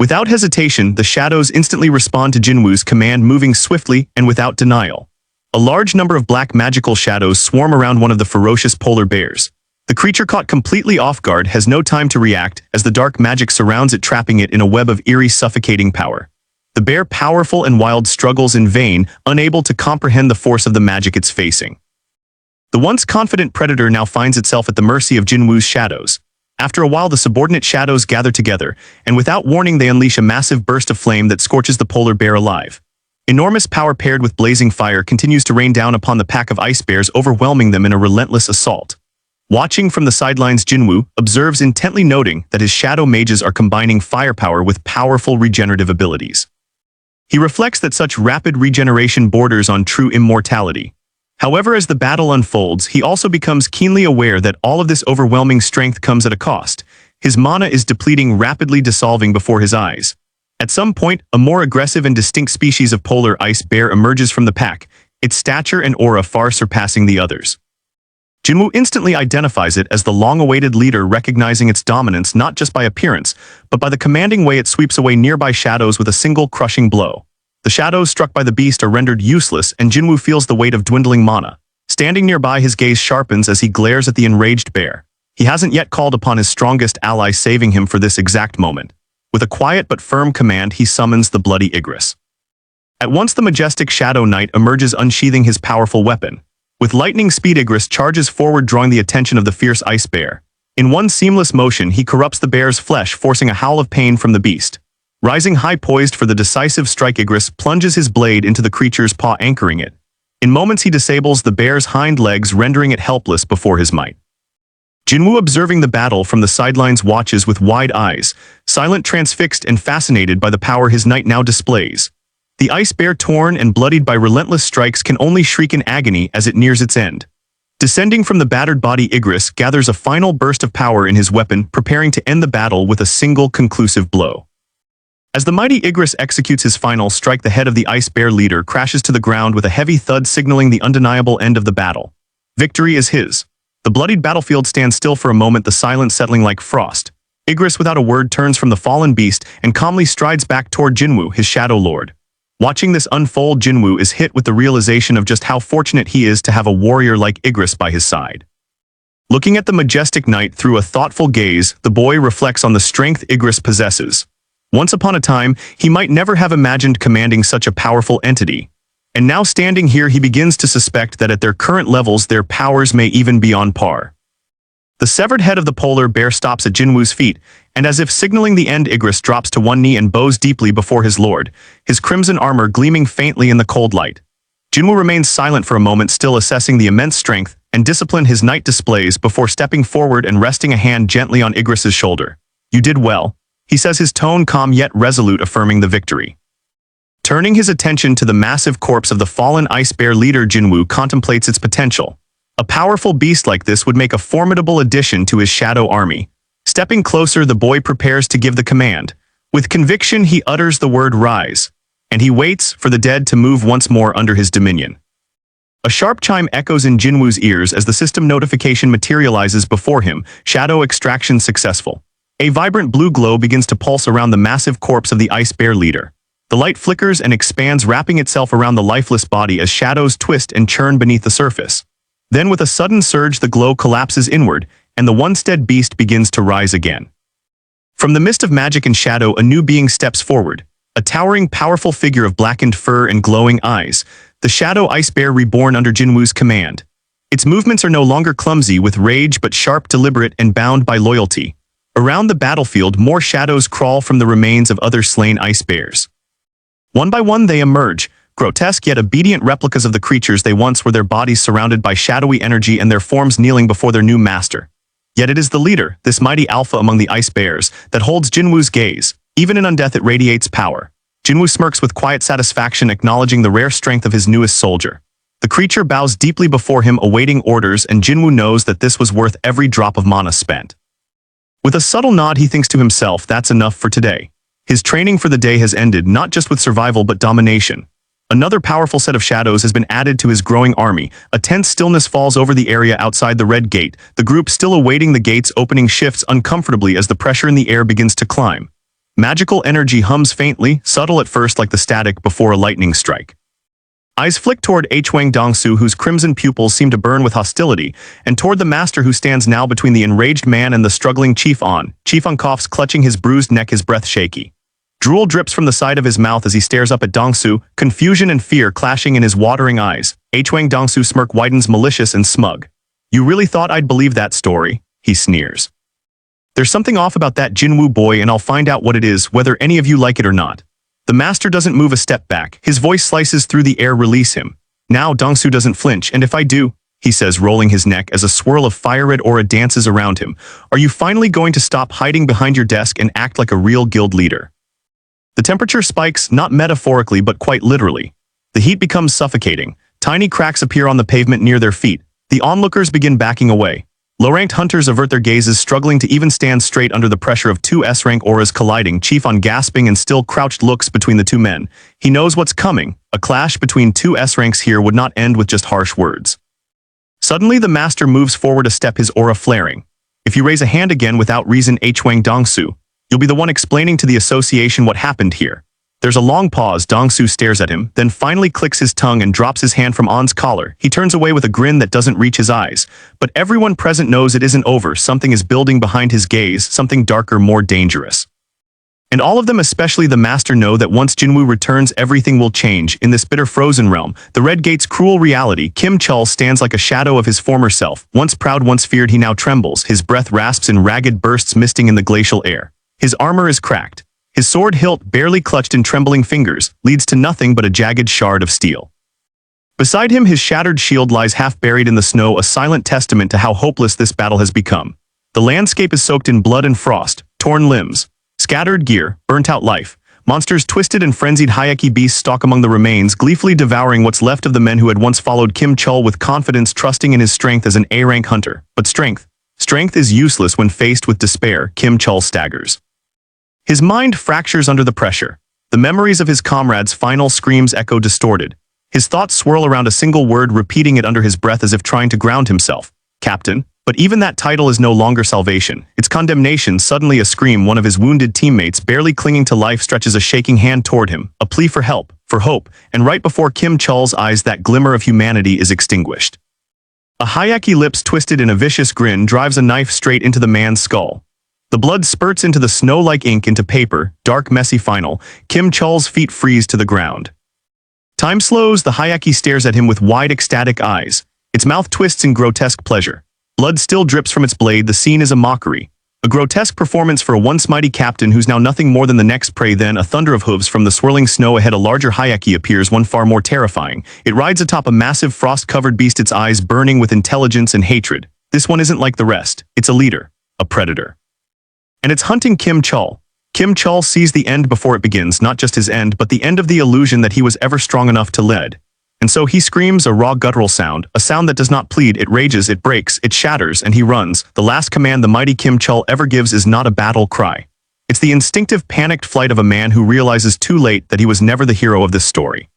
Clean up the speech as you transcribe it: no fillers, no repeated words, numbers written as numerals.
Without hesitation, the shadows instantly respond to Jin-Woo's command, moving swiftly and without denial. A large number of black magical shadows swarm around one of the ferocious polar bears. The creature, caught completely off guard, has no time to react as the dark magic surrounds it, trapping it in a web of eerie, suffocating power. The bear, powerful and wild, struggles in vain, unable to comprehend the force of the magic it's facing. The once confident predator now finds itself at the mercy of Jin-Woo's shadows. After a while, the subordinate shadows gather together, and without warning they unleash a massive burst of flame that scorches the polar bear alive. Enormous power paired with blazing fire continues to rain down upon the pack of ice bears, overwhelming them in a relentless assault. Watching from the sidelines, Jin-Woo observes intently, noting that his shadow mages are combining firepower with powerful regenerative abilities. He reflects that such rapid regeneration borders on true immortality. However, as the battle unfolds, he also becomes keenly aware that all of this overwhelming strength comes at a cost. His mana is depleting, rapidly dissolving before his eyes. At some point, a more aggressive and distinct species of polar ice bear emerges from the pack, its stature and aura far surpassing the others. Jin-Woo instantly identifies it as the long-awaited leader, recognizing its dominance not just by appearance, but by the commanding way it sweeps away nearby shadows with a single crushing blow. The shadows struck by the beast are rendered useless, and Jin-Woo feels the weight of dwindling mana. Standing nearby, his gaze sharpens as he glares at the enraged bear. He hasn't yet called upon his strongest ally, saving him for this exact moment. With a quiet but firm command, he summons the bloody Igris. At once, the majestic Shadow Knight emerges, unsheathing his powerful weapon. With lightning speed, Igris charges forward, drawing the attention of the fierce ice bear. In one seamless motion, he corrupts the bear's flesh, forcing a howl of pain from the beast. Rising high, poised for the decisive strike, Igris plunges his blade into the creature's paw, anchoring it. In moments, he disables the bear's hind legs, rendering it helpless before his might. Jin-Woo, observing the battle from the sidelines, watches with wide eyes, silent, transfixed, and fascinated by the power his knight now displays. The ice bear, torn and bloodied by relentless strikes, can only shriek in agony as it nears its end. Descending from the battered body, Igris gathers a final burst of power in his weapon, preparing to end the battle with a single conclusive blow. As the mighty Igris executes his final strike, the head of the ice bear leader crashes to the ground with a heavy thud, signaling the undeniable end of the battle. Victory is his. The bloodied battlefield stands still for a moment, the silence settling like frost. Igris, without a word, turns from the fallen beast and calmly strides back toward Jin-Woo, his shadow lord. Watching this unfold, Jin-Woo is hit with the realization of just how fortunate he is to have a warrior like Igris by his side. Looking at the majestic knight through a thoughtful gaze, the boy reflects on the strength Igris possesses. Once upon a time, he might never have imagined commanding such a powerful entity. And now, standing here, he begins to suspect that at their current levels, their powers may even be on par. The severed head of the polar bear stops at Jin-Woo's feet, and as if signaling the end, Igris drops to one knee and bows deeply before his lord, his crimson armor gleaming faintly in the cold light. Jin-Woo remains silent for a moment, still assessing the immense strength and discipline his knight displays, before stepping forward and resting a hand gently on Igris's shoulder. "You did well," he says, his tone calm yet resolute, affirming the victory. Turning his attention to the massive corpse of the fallen ice bear leader, Jin-Woo contemplates its potential. A powerful beast like this would make a formidable addition to his shadow army. Stepping closer, the boy prepares to give the command. With conviction, he utters the word "rise," and he waits for the dead to move once more under his dominion. A sharp chime echoes in Jin-Woo's ears as the system notification materializes before him: shadow extraction successful. A vibrant blue glow begins to pulse around the massive corpse of the ice bear leader. The light flickers and expands, wrapping itself around the lifeless body as shadows twist and churn beneath the surface. Then, with a sudden surge, the glow collapses inward, and the once dead beast begins to rise again. From the mist of magic and shadow, a new being steps forward, a towering, powerful figure of blackened fur and glowing eyes, the shadow ice bear reborn under Jin-Woo's command. Its movements are no longer clumsy with rage, but sharp, deliberate, and bound by loyalty. Around the battlefield, more shadows crawl from the remains of other slain ice bears. One by one, they emerge, grotesque yet obedient replicas of the creatures they once were, their bodies surrounded by shadowy energy and their forms kneeling before their new master. Yet it is the leader, this mighty alpha among the ice bears, that holds Jin-Woo's gaze. Even in undeath, it radiates power. Jin-Woo smirks with quiet satisfaction, acknowledging the rare strength of his newest soldier. The creature bows deeply before him, awaiting orders, and Jin-Woo knows that this was worth every drop of mana spent. With a subtle nod, he thinks to himself, that's enough for today. His training for the day has ended, not just with survival but domination. Another powerful set of shadows has been added to his growing army. A tense stillness falls over the area outside the Red Gate, the group still awaiting the gate's opening shifts uncomfortably as the pressure in the air begins to climb. Magical energy hums faintly, subtle at first like the static before a lightning strike. Eyes flick toward Hwang Dongsoo, whose crimson pupils seem to burn with hostility, and toward the master who stands now between the enraged man and the struggling Chief Ahn. Chief Ahn coughs, clutching his bruised neck, his breath shaky. Drool drips from the side of his mouth as he stares up at Dongsoo, confusion and fear clashing in his watering eyes. Hwang Dongsoo smirk widens, malicious and smug. "You really thought I'd believe that story?" he sneers. "There's something off about that Jin-Woo boy, and I'll find out what it is, whether any of you like it or not." The master doesn't move a step back. His voice slices through the air. "Release him." Now Dongsoo doesn't flinch. "And if I do?" he says, rolling his neck as a swirl of fire-red aura dances around him. "Are you finally going to stop hiding behind your desk and act like a real guild leader?" The temperature spikes, not metaphorically but quite literally. The heat becomes suffocating. Tiny cracks appear on the pavement near their feet. The onlookers begin backing away. Low-ranked hunters avert their gazes, struggling to even stand straight under the pressure of two S-rank auras colliding. Chief Ahn gasping and still crouched looks between the two men. He knows what's coming. A clash between two S-ranks here would not end with just harsh words. Suddenly the master moves forward a step, his aura flaring. "If you raise a hand again without reason, Hwang Dongsoo, you'll be the one explaining to the association what happened here." There's a long pause. Dongsoo stares at him, then finally clicks his tongue and drops his hand from Ahn's collar. He turns away with a grin that doesn't reach his eyes. But everyone present knows it isn't over. Something is building behind his gaze, something darker, more dangerous. And all of them, especially the master, know that once Jin-Woo returns, everything will change. In this bitter frozen realm, the Red Gate's cruel reality, Kim Chul stands like a shadow of his former self. Once proud, once feared, he now trembles. His breath rasps in ragged bursts, misting in the glacial air. His armor is cracked. His sword hilt, barely clutched in trembling fingers, leads to nothing but a jagged shard of steel. Beside him, his shattered shield lies half buried in the snow, a silent testament to how hopeless this battle has become. The landscape is soaked in blood and frost, torn limbs, scattered gear, burnt-out life. Monsters, twisted and frenzied Hayaki beasts stalk among the remains, gleefully devouring what's left of the men who had once followed Kim Chul with confidence, trusting in his strength as an A-rank hunter. But strength is useless when faced with despair. Kim Chul staggers. His mind fractures under the pressure. The memories of his comrades' final screams echo distorted. His thoughts swirl around a single word, repeating it under his breath as if trying to ground himself. "Captain." But even that title is no longer salvation. It's condemnation. Suddenly a scream. One of his wounded teammates, barely clinging to life, stretches a shaking hand toward him, a plea for help, for hope, and right before Kim Chul's eyes that glimmer of humanity is extinguished. A Hayaki, lips twisted in a vicious grin, drives a knife straight into the man's skull. The blood spurts into the snow like ink into paper, dark, messy, final. Kim Chul's feet freeze to the ground. Time slows. The Hayaki stares at him with wide, ecstatic eyes. Its mouth twists in grotesque pleasure. Blood still drips from its blade. The scene is a mockery. A grotesque performance for a once mighty captain who's now nothing more than the next prey. Then a thunder of hooves from the swirling snow ahead. A larger Hayaki appears, one far more terrifying. It rides atop a massive frost-covered beast, its eyes burning with intelligence and hatred. This one isn't like the rest. It's a leader, a predator. And it's hunting Kim Chul. Kim Chul sees the end before it begins, not just his end, but the end of the illusion that he was ever strong enough to lead. And so he screams, a raw guttural sound, a sound that does not plead. It rages, it breaks, it shatters, and he runs. The last command the mighty Kim Chul ever gives is not a battle cry. It's the instinctive, panicked flight of a man who realizes too late that he was never the hero of this story.